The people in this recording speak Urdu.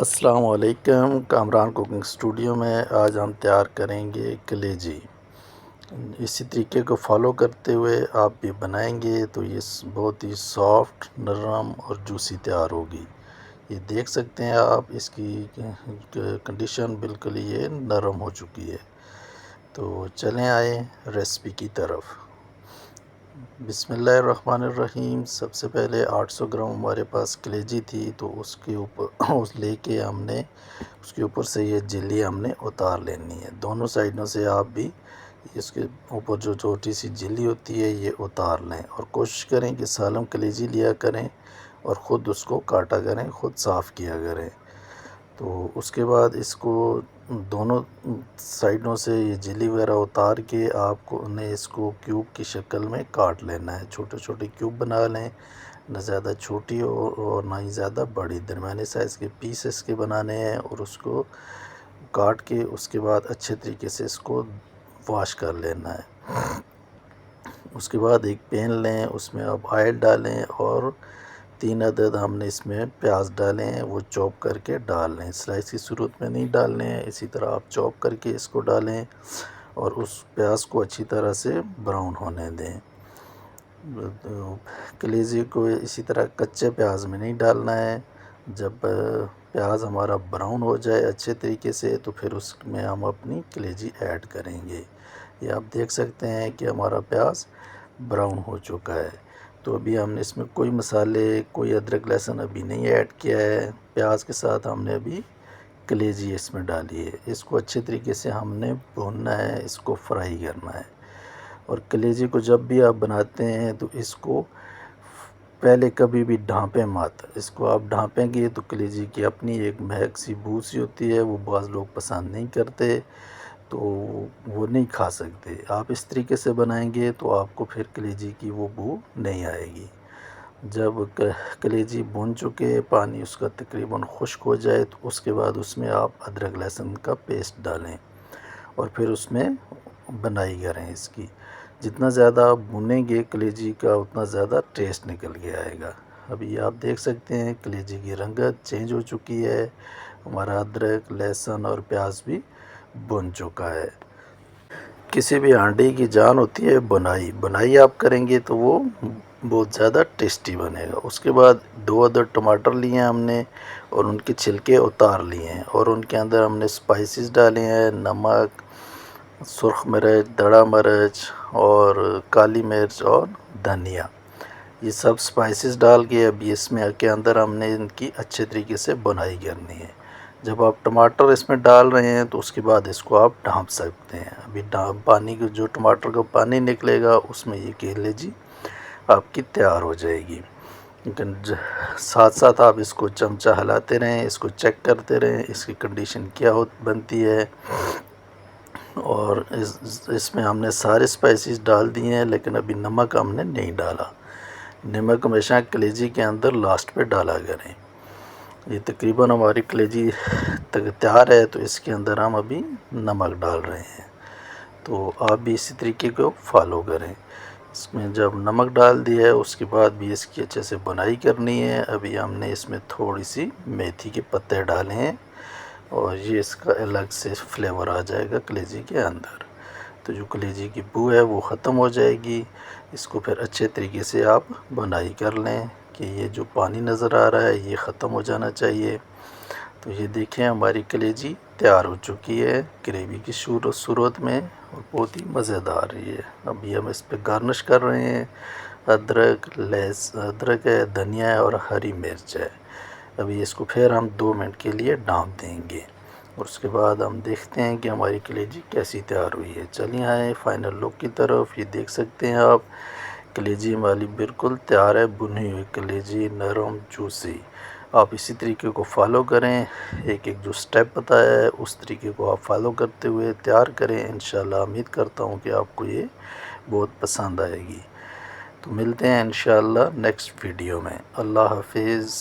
السلام علیکم۔ کامران کوکنگ اسٹوڈیو میں آج ہم تیار کریں گے کلیجی۔ اسی طریقے کو فالو کرتے ہوئے آپ بھی بنائیں گے تو یہ بہت ہی سافٹ، نرم اور جوسی تیار ہوگی۔ یہ دیکھ سکتے ہیں آپ، اس کی کنڈیشن بالکل یہ نرم ہو چکی ہے۔ تو چلیں آئیں ریسپی کی طرف۔ بسم اللہ الرحمن الرحیم۔ سب سے پہلے 800 گرام ہمارے پاس کلیجی تھی، تو اس کے اوپر لے کے ہم نے اس کے اوپر سے یہ جلی ہم نے اتار لینی ہے۔ دونوں سائڈوں سے آپ بھی اس کے اوپر جو چھوٹی سی جلی ہوتی ہے یہ اتار لیں، اور کوشش کریں کہ سالم کلیجی لیا کریں اور خود اس کو کاٹا کریں، خود صاف کیا کریں۔ تو اس کے بعد اس کو دونوں سائڈوں سے یہ جلی وغیرہ اتار کے آپ کو اس کو کیوب کی شکل میں کاٹ لینا ہے۔ چھوٹے چھوٹے کیوب بنا لیں، نہ زیادہ چھوٹی اور نہ ہی زیادہ بڑی، درمیانے سائز کے پیسز کے بنانے ہیں، اور اس کو کاٹ کے اس کے بعد اچھے طریقے سے اس کو واش کر لینا ہے۔ اس کے بعد ایک پین لیں، اس میں آپ آئل ڈالیں، اور 3 عدد ہم نے اس میں پیاز ڈالے ہیں، وہ چوپ کر کے ڈال لیں۔ سلائس کی صورت میں نہیں ڈالنے ہیں، اسی طرح آپ چوپ کر کے اس کو ڈالیں اور اس پیاز کو اچھی طرح سے براؤن ہونے دیں۔ کلیجی کو اسی طرح کچے پیاز میں نہیں ڈالنا ہے۔ جب پیاز ہمارا براؤن ہو جائے اچھے طریقے سے، تو پھر اس میں ہم اپنی کلیجی ایڈ کریں گے۔ یہ آپ دیکھ سکتے ہیں کہ ہمارا پیاز براؤن ہو چکا ہے۔ تو ابھی ہم نے اس میں کوئی مسالے، کوئی ادرک لہسن ابھی نہیں ایڈ کیا ہے۔ پیاز کے ساتھ ہم نے ابھی کلیجی اس میں ڈالی ہے۔ اس کو اچھے طریقے سے ہم نے بھوننا ہے، اس کو فرائی کرنا ہے۔ اور کلیجی کو جب بھی آپ بناتے ہیں تو اس کو پہلے کبھی بھی ڈھانپیں مت۔ اس کو آپ ڈھانپیں گے تو کلیجی کی اپنی ایک مہک سی بو سی ہوتی ہے، وہ بعض لوگ پسند نہیں کرتے، تو وہ نہیں کھا سکتے۔ آپ اس طریقے سے بنائیں گے تو آپ کو پھر کلیجی کی وہ بو نہیں آئے گی۔ جب کلیجی بھون چکے، پانی اس کا تقریباً خشک ہو جائے، تو اس کے بعد اس میں آپ ادرک لہسن کا پیسٹ ڈالیں، اور پھر اس میں بنائی کریں اس کی۔ جتنا زیادہ آپ بھونیں گے کلیجی کا، اتنا زیادہ ٹیسٹ نکل کے آئے گا۔ ابھی آپ دیکھ سکتے ہیں کلیجی کی رنگت چینج ہو چکی ہے، ہمارا ادرک لہسن اور پیاز بھی بھن چکا ہے۔ کسی بھی ہانڈی کی جان ہوتی ہے بنائی آپ کریں گے تو وہ بہت زیادہ ٹیسٹی بنے گا۔ اس کے بعد 2 عدد ٹماٹر لیے ہیں ہم نے، اور ان کے چھلکے اتار لیے ہیں، اور ان کے اندر ہم نے سپائسز ڈالے ہیں: نمک، سرخ مرچ، دڑا مرچ اور کالی مرچ اور دھنیا۔ یہ سب سپائسز ڈال کے ابھی اس میں کے اندر ہم نے ان کی اچھے طریقے سے بنائی کرنی ہے۔ جب آپ ٹماٹر اس میں ڈال رہے ہیں تو اس کے بعد اس کو آپ ڈھانپ سکتے ہیں۔ ابھی پانی کو، جو ٹماٹر کا پانی نکلے گا، اس میں یہ کلیجی آپ کی تیار ہو جائے گی۔ لیکن ساتھ ساتھ آپ اس کو چمچہ ہلاتے رہیں، اس کو چیک کرتے رہیں اس کی کنڈیشن کیا بنتی ہے۔ اور اس میں ہم نے سارے سپائسز ڈال دیے ہیں، لیکن ابھی نمک ہم نے نہیں ڈالا۔ نمک ہمیشہ کلیجی کے اندر لاسٹ پہ ڈالا کریں۔ یہ تقریباً ہماری کلیجی تیار ہے، تو اس کے اندر ہم ابھی نمک ڈال رہے ہیں۔ تو آپ بھی اسی طریقے کو فالو کریں۔ اس میں جب نمک ڈال دیا ہے، اس کے بعد بھی اس کی اچھے سے بنائی کرنی ہے۔ ابھی ہم نے اس میں تھوڑی سی میتھی کے پتے ڈالے ہیں، اور یہ اس کا الگ سے فلیور آ جائے گا کلیجی کے اندر۔ تو جو کلیجی کی بو ہے وہ ختم ہو جائے گی۔ اس کو پھر اچھے طریقے سے آپ بنائی کر لیں کہ یہ جو پانی نظر آ رہا ہے یہ ختم ہو جانا چاہیے۔ تو یہ دیکھیں ہماری کلیجی تیار ہو چکی ہے گریوی کی صورت میں، اور بہت ہی مزیدار رہی ہے۔ ابھی ہم اس پہ گارنش کر رہے ہیں۔ ادرک ہے، دھنیا ہے اور ہری مرچ ہے۔ ابھی اس کو پھر ہم 2 منٹ کے لیے ڈھانپ دیں گے، اور اس کے بعد ہم دیکھتے ہیں کہ ہماری کلیجی کیسی تیار ہوئی ہے۔ چلیے آئیں فائنل لک کی طرف۔ یہ دیکھ سکتے ہیں آپ، کلیجی ہماری بالکل تیار ہے، بھنی ہوئی کلیجی، نرم جوسی۔ آپ اسی طریقے کو فالو کریں، ایک جو سٹیپ بتایا ہے اس طریقے کو آپ فالو کرتے ہوئے تیار کریں۔ انشاءاللہ امید کرتا ہوں کہ آپ کو یہ بہت پسند آئے گی۔ تو ملتے ہیں انشاءاللہ نیکسٹ ویڈیو میں۔ اللہ حافظ۔